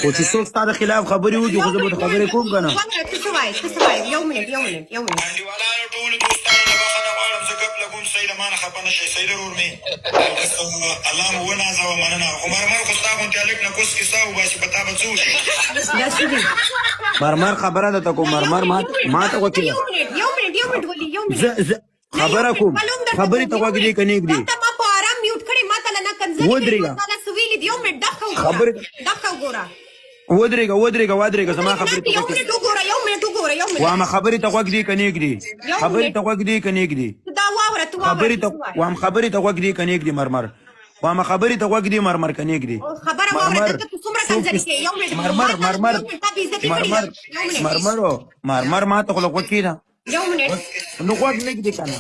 خو چې څوک ستا د خلاف خبرې وکړي خو زه به خبرې کوم که نه ته څه وایې ته څه وایې یو منټ انډیوالانو ټولو دوستانو نه بخښنه غواړم زه ګپ لګوم سید مانه خفه نه شئ سید ورور مې الله مو ونازوه مننه خو مرمر خو ستا غوندې هلک نه کوس کیسه وباسي په تا به څه وشي دا څه دي مرمر خبره ده ته کوم مرمر ما ته وکړه یو منټ ولي یو منټ زه خبره کوم خبرې ته غوږ دی که نه ږدي ته ما په ارام میوټ کړې ما ته نه کنځلې ودرېږه. ما ته سویلې یو منټ دغه وګوره ودرېږه زما خبرې ته یو غوږ منټ وګوره یو منټ وامه خبرې ته غوږ دی که نه ږدي خبرې ته غوږ دی که نه ږدي دا واوره ته خبرې ته غوږ دی که نه ږدي مرمر وامه خبرې ته غوږ دی مرمر که نه ږدي خبره واوره ته څومره کنځلې کې یو منټ مرمر ما ته خو له غوږ کېده یو منټ نو غوږ نه ږدي که نه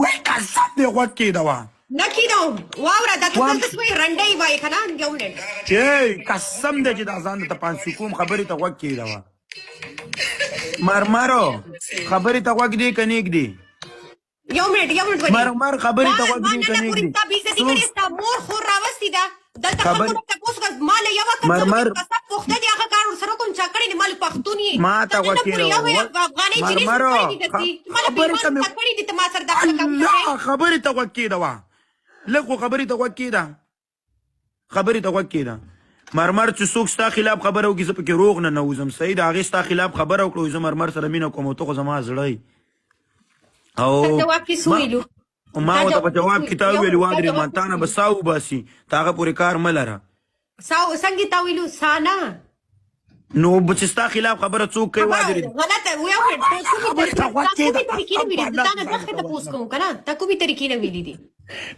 وایي قسم دی غوږ کېده وه نه کېدم واوره دا ته دلته سوی رنډۍ وایې که نه یو منټ قسم دی چې دا ځان ته پانسي کوم خبرې ته غوږ کېده وه مرمرو خبرې ته غوږ دی که نه ږدي یو منټ مرمر خبرې ته غوږ دی که نه ږدي تا بېزتي کړې ستا مور خور راوستې ده دلته خلکو نه تپوس کړه ما له یوه مرمر کسب پوښتنه دي هغه کار ورسره کوم چا کړی دی ما له پښتون یې ما ته غوږ کېده مرمرو خبرې ته مې کړی دي ته ما سره دغه کار خبرې ته غوږ کېده وه لږ خو خبرې ته غوږ کېده مرمر چې څوک ستا خلاف خبره وکړي زه پکې روغ نه نوځم صحیح د هغې ستا خلاف خبره وکړو زه مرمر سره مینه کوم او ته خو زما زړه او ما ورته په جواب کې تا وویل وادرې ما تا نه به سا وباسي تا هغه پورې کار مه لره څنګه تا ویلو سا نه نو چې ستا خلاف خبره څوک کوي وادرې غلطه تا کومې طریقې نه ویلي دي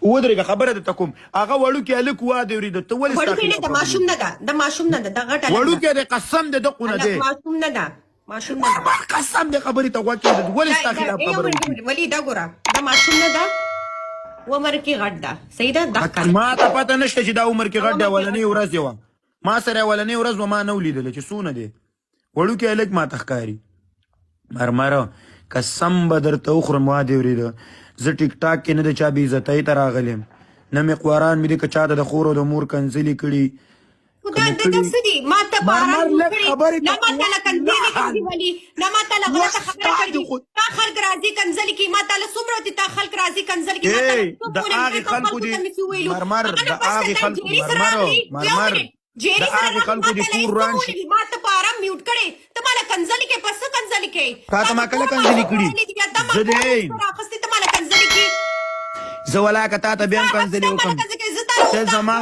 ودرېږه خبره درته کوم هغه وړوکې هلک واورېده ته ولې ستا وړوکی نه ده ماشوم نه ده دا ماشوم نه ده دا غټه وړوکی دی قسم دی دقو نه دی ماشوم نه ده قسم دی خبرې ته غوږ کېده ولې ستا خلاف خبره وکړي ولي دا ګوره دا ماشوم نه ده عمر کې غټ ده صحیح ده ما ته پته نشته چې دا عمر کې غټ دی اولنۍ ورځ یې وه ما سره اولنۍ ورځ و ما نه ولیدله چې څونه دی وړوکی هلک ما ته ښکاري مرمره قسم به درته وخورم وادې ورېده زه ټیک ټاک کې نه د چا بېعزتۍ ته راغلی یم نه مې قواران مې دي که چا ته د خور او د مور کنځلې کړي دا څه دي ما ته په ارام وکړې نه ما ته له کنځلې ولي نه ما ته له غلطه خبره کړې تا خلک راځي کنځلې کړي ما ته له څومره دي تا خلک راځي کنځلې کړي د هغې خلکو دي مرمر د هغې خلکو د کور روان شي ما ته په ارام میوټ کړې ته ما له کنځلې کې پس کنځلې کې تا ته ما کله کنځلې کړي زه دی راخستې ته ما له کنځلې کې زه ولاکه تا ته بیا هم کنځلې وکړم ته زما